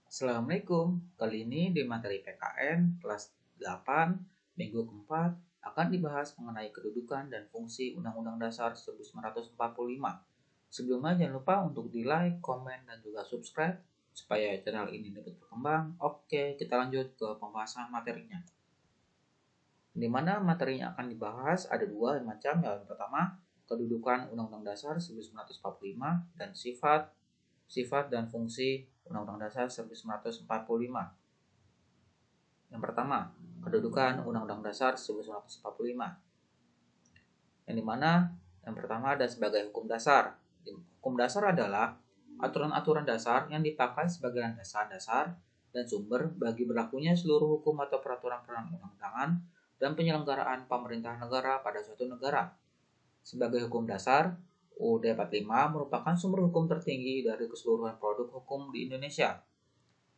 Assalamualaikum. Kali ini di materi PKN kelas 8 minggu keempat akan dibahas mengenai kedudukan dan fungsi Undang-Undang Dasar 1945. Sebelumnya jangan lupa untuk di like, komen, dan juga subscribe supaya channel ini dapat berkembang. Oke, kita lanjut ke pembahasan materinya. Di mana materinya akan dibahas ada dua macam. Yang pertama, kedudukan Undang-Undang Dasar 1945 dan sifat dan fungsi Undang-Undang Dasar 1945. Yang pertama, kedudukan Undang-Undang Dasar 1945. Yang dimana yang pertama ada sebagai hukum dasar. Hukum dasar adalah aturan-aturan dasar yang dipakai sebagai landasan dasar dan sumber bagi berlakunya seluruh hukum atau peraturan perundang-undangan dan penyelenggaraan pemerintahan negara pada suatu negara. Sebagai hukum dasar, UUD 45 merupakan sumber hukum tertinggi dari keseluruhan produk hukum di Indonesia.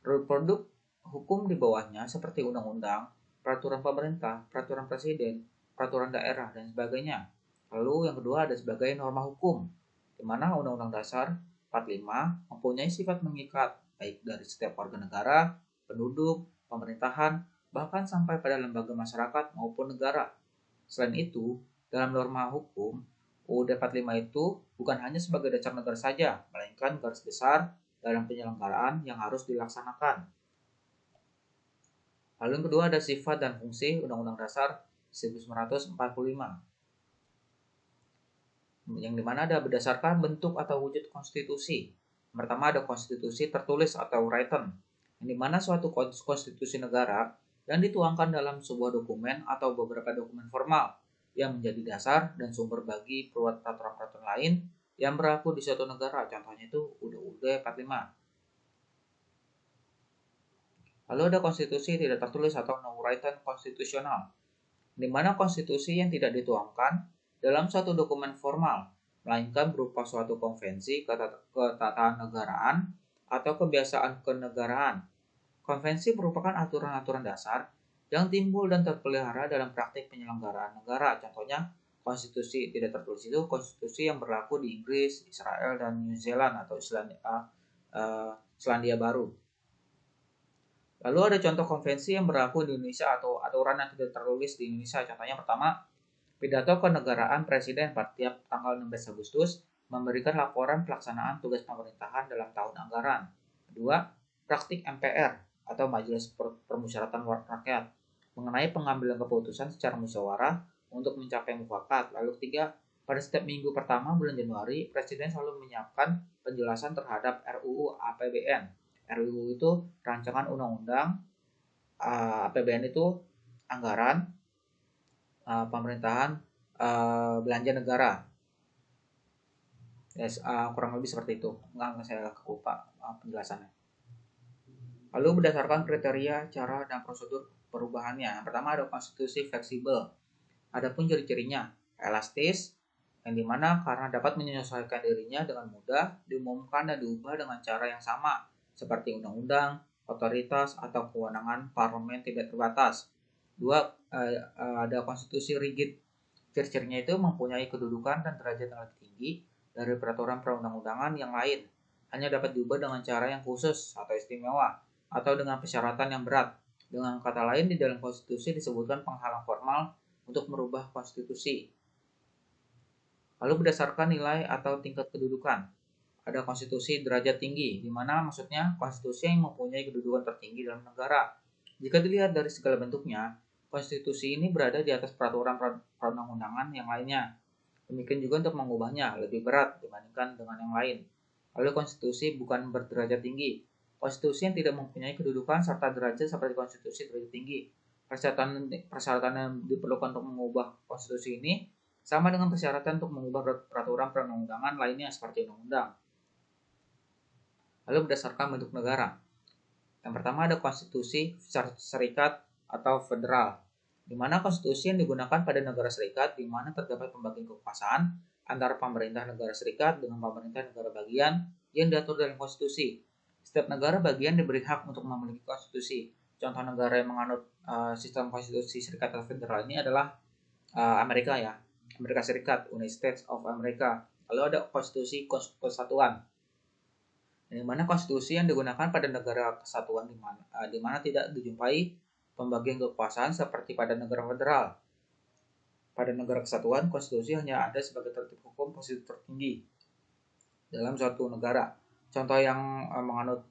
Produk hukum di bawahnya seperti undang-undang, peraturan pemerintah, peraturan presiden, peraturan daerah, dan sebagainya. Lalu yang kedua ada sebagai norma hukum, di mana Undang-Undang Dasar 45 mempunyai sifat mengikat baik dari setiap warga negara, penduduk, pemerintahan, bahkan sampai pada lembaga masyarakat maupun negara. Selain itu, dalam norma hukum, UUD 45 itu bukan hanya sebagai dasar negara saja, melainkan garis besar dalam penyelenggaraan yang harus dilaksanakan. Lalu yang kedua ada sifat dan fungsi Undang-Undang Dasar 1945. Yang dimana ada berdasarkan bentuk atau wujud konstitusi. Pertama ada konstitusi tertulis atau written, yang dimana suatu konstitusi negara yang dituangkan dalam sebuah dokumen atau beberapa dokumen formal yang menjadi dasar dan sumber bagi peraturan-peraturan lain yang berlaku di suatu negara. Contohnya itu UUD 45. Lalu ada konstitusi tidak tertulis atau no written konstitusional, di mana konstitusi yang tidak dituangkan dalam suatu dokumen formal, melainkan berupa suatu konvensi ketatanegaraan atau kebiasaan kenegaraan. Konvensi merupakan aturan-aturan dasar yang timbul dan terpelihara dalam praktik penyelenggaraan negara. Contohnya, konstitusi tidak tertulis itu konstitusi yang berlaku di Inggris, Israel, dan New Zealand atau Selandia Baru. Lalu ada contoh konvensi yang berlaku di Indonesia atau aturan yang tidak tertulis di Indonesia. Contohnya pertama, pidato kenegaraan Presiden pada tiap tanggal 16 Agustus memberikan laporan pelaksanaan tugas pemerintahan dalam tahun anggaran. Kedua, praktik MPR atau Majelis Permusyawaratan Rakyat mengenai pengambilan keputusan secara musyawarah untuk mencapai mufakat. Lalu ketiga, pada setiap minggu pertama bulan Januari, Presiden selalu menyiapkan penjelasan terhadap RUU APBN. RUU itu rancangan undang-undang, APBN itu anggaran pemerintahan belanja negara. Yes, kurang lebih seperti itu. Nggak saya lupa penjelasannya. Lalu berdasarkan kriteria, cara, dan prosedur perubahannya. Yang pertama ada konstitusi fleksibel. Adapun ciri-cirinya elastis, yang dimana karena dapat menyesuaikan dirinya dengan mudah, diumumkan dan diubah dengan cara yang sama, seperti undang-undang, otoritas, atau kewenangan parlemen tidak terbatas. Dua, ada konstitusi rigid. Ciri-cirinya itu mempunyai kedudukan dan derajat yang lebih tinggi dari peraturan perundang-undangan yang lain. Hanya dapat diubah dengan cara yang khusus atau istimewa, atau dengan persyaratan yang berat. Dengan kata lain, di dalam konstitusi disebutkan penghalang formal untuk merubah konstitusi. Lalu berdasarkan nilai atau tingkat kedudukan, ada konstitusi derajat tinggi, di mana maksudnya konstitusi yang mempunyai kedudukan tertinggi dalam negara. Jika dilihat dari segala bentuknya, konstitusi ini berada di atas peraturan perundang-undangan yang lainnya. Demikian juga untuk mengubahnya lebih berat dibandingkan dengan yang lain. Lalu konstitusi bukan berderajat tinggi. Konstitusi yang tidak mempunyai kedudukan serta derajat seperti konstitusi derajat tinggi. Persyaratan yang diperlukan untuk mengubah konstitusi ini sama dengan persyaratan untuk mengubah peraturan perundang-undangan lainnya seperti undang-undang. Lalu berdasarkan bentuk negara. Yang pertama ada konstitusi serikat atau federal, di mana konstitusi yang digunakan pada negara serikat di mana terdapat pembagian kekuasaan antara pemerintah negara serikat dengan pemerintah negara bagian yang diatur dalam konstitusi. Setiap negara bagian diberi hak untuk memiliki konstitusi. Contoh negara yang menganut sistem konstitusi serikat atau federal ini adalah Amerika ya, Amerika Serikat, United States of America. Lalu ada konstitusi kesatuan. di mana konstitusi yang digunakan pada negara kesatuan di mana tidak dijumpai pembagian kekuasaan seperti pada negara federal. Pada negara kesatuan, konstitusi hanya ada sebagai tertib hukum positif tertinggi dalam suatu negara. Contoh yang menganut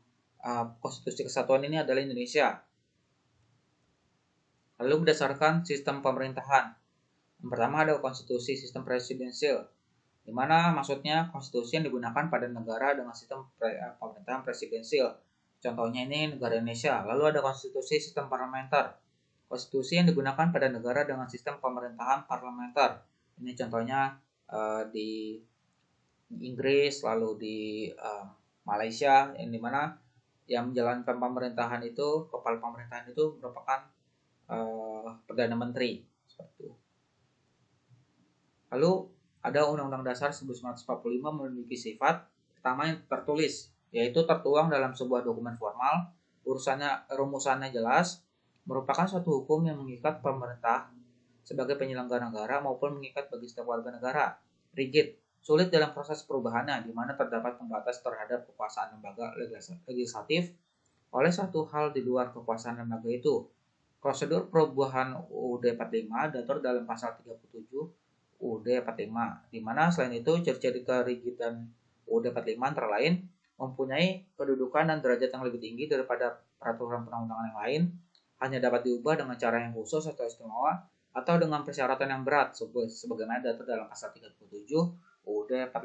konstitusi kesatuan ini adalah Indonesia. Lalu berdasarkan sistem pemerintahan. Yang pertama ada konstitusi sistem presidensial, di mana maksudnya konstitusi yang digunakan pada negara dengan sistem pemerintahan presidensial. Contohnya ini negara Indonesia. Lalu ada konstitusi sistem parlementer. Konstitusi yang digunakan pada negara dengan sistem pemerintahan parlementer. Ini contohnya di Inggris, lalu di Malaysia, yang dimana yang menjalankan pemerintahan itu, kepala pemerintahan itu merupakan Perdana Menteri. Seperti itu. Lalu ada Undang-Undang Dasar 1945 memiliki sifat pertama yang tertulis, yaitu tertuang dalam sebuah dokumen formal, rumusannya jelas, merupakan suatu hukum yang mengikat pemerintah sebagai penyelenggara negara maupun mengikat bagi setiap warga negara. Rigid, sulit dalam proses perubahannya, di mana terdapat pembatas terhadap kekuasaan lembaga legislatif oleh satu hal di luar kekuasaan lembaga itu. Prosedur perubahan UUD 45 diatur dalam pasal 37 UUD 45, di mana selain itu ciri-ciri kerigidan UUD 45 antara lain mempunyai kedudukan dan derajat yang lebih tinggi daripada peraturan perundang-undangan yang lain, hanya dapat diubah dengan cara yang khusus atau istimewa, atau dengan persyaratan yang berat, sebagaimana diatur dalam pasal 37 UUD 45.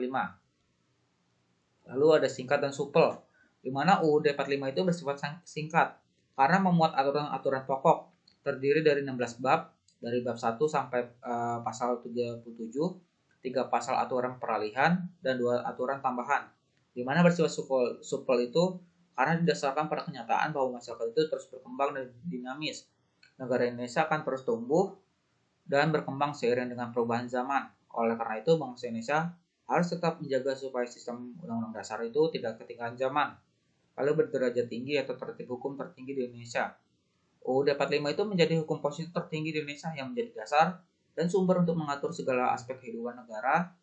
Lalu ada singkat dan supel, di mana UUD 45 itu bersifat singkat, karena memuat aturan-aturan pokok, terdiri dari 16 bab, dari bab 1 sampai pasal 37, 3 pasal aturan peralihan, dan 2 aturan tambahan. Di mana bersifat supel itu karena didasarkan pada kenyataan bahwa masyarakat itu terus berkembang dan dinamis. Negara Indonesia akan terus tumbuh dan berkembang seiring dengan perubahan zaman. Oleh karena itu, bangsa Indonesia harus tetap menjaga supaya sistem undang-undang dasar itu tidak ketinggalan zaman, lalu berderajat tinggi atau tertib hukum tertinggi di Indonesia. UUD 45 itu menjadi hukum positif tertinggi di Indonesia yang menjadi dasar dan sumber untuk mengatur segala aspek kehidupan negara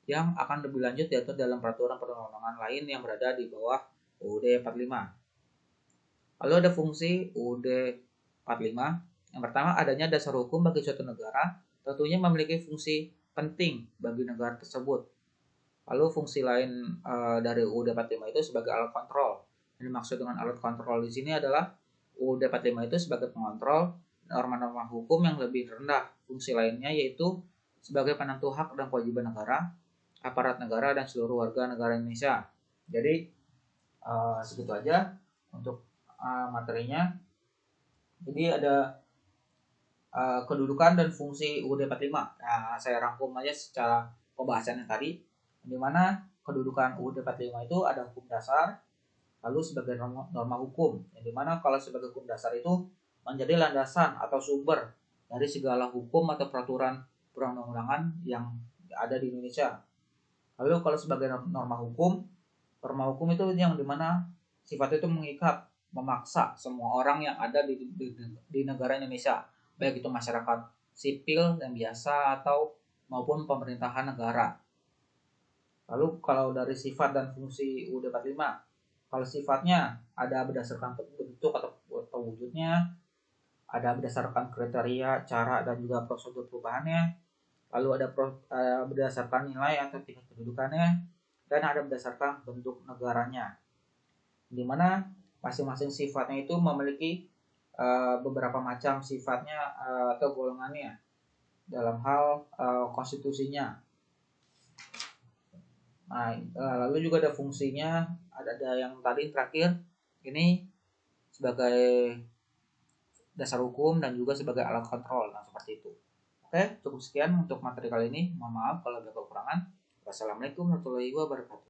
yang akan lebih lanjut diatur dalam peraturan perundang-undangan lain yang berada di bawah UUD 45. Lalu ada fungsi UUD 45. Yang pertama, adanya dasar hukum bagi suatu negara tentunya memiliki fungsi penting bagi negara tersebut. Lalu fungsi lain dari UUD 45 itu sebagai alat kontrol. Yang dimaksud dengan alat kontrol di sini adalah UUD 45 itu sebagai pengontrol norma-norma hukum yang lebih rendah. Fungsi lainnya yaitu sebagai penentu hak dan kewajiban negara, aparat negara, dan seluruh warga negara Indonesia. Jadi segitu aja untuk materinya. Jadi ada kedudukan dan fungsi UUD 45. Nah, saya rangkum aja secara pembahasannya tadi, di mana kedudukan UUD 45 itu ada hukum dasar, lalu sebagai norma hukum, yang dimana kalau sebagai hukum dasar itu menjadi landasan atau sumber dari segala hukum atau peraturan perundang-undangan yang ada di Indonesia. Lalu kalau sebagai norma hukum itu yang dimana sifat itu mengikat, memaksa semua orang yang ada di negara Indonesia, baik itu masyarakat sipil yang biasa atau maupun pemerintahan negara. Lalu kalau dari sifat dan fungsi UUD 45, kalau sifatnya ada berdasarkan bentuk atau wujudnya, ada berdasarkan kriteria, cara, dan juga prosedur perubahannya, lalu ada berdasarkan nilai atau tingkat kedudukannya, dan ada berdasarkan bentuk negaranya, di mana masing-masing sifatnya itu memiliki beberapa macam sifatnya atau golongannya dalam hal konstitusinya. Nah, lalu juga ada fungsinya, ada yang tadi terakhir ini sebagai dasar hukum dan juga sebagai alat kontrol. Nah, seperti itu. Oke, cukup sekian untuk materi kali ini. Mohon maaf kalau ada kekurangan. Wassalamualaikum warahmatullahi wabarakatuh.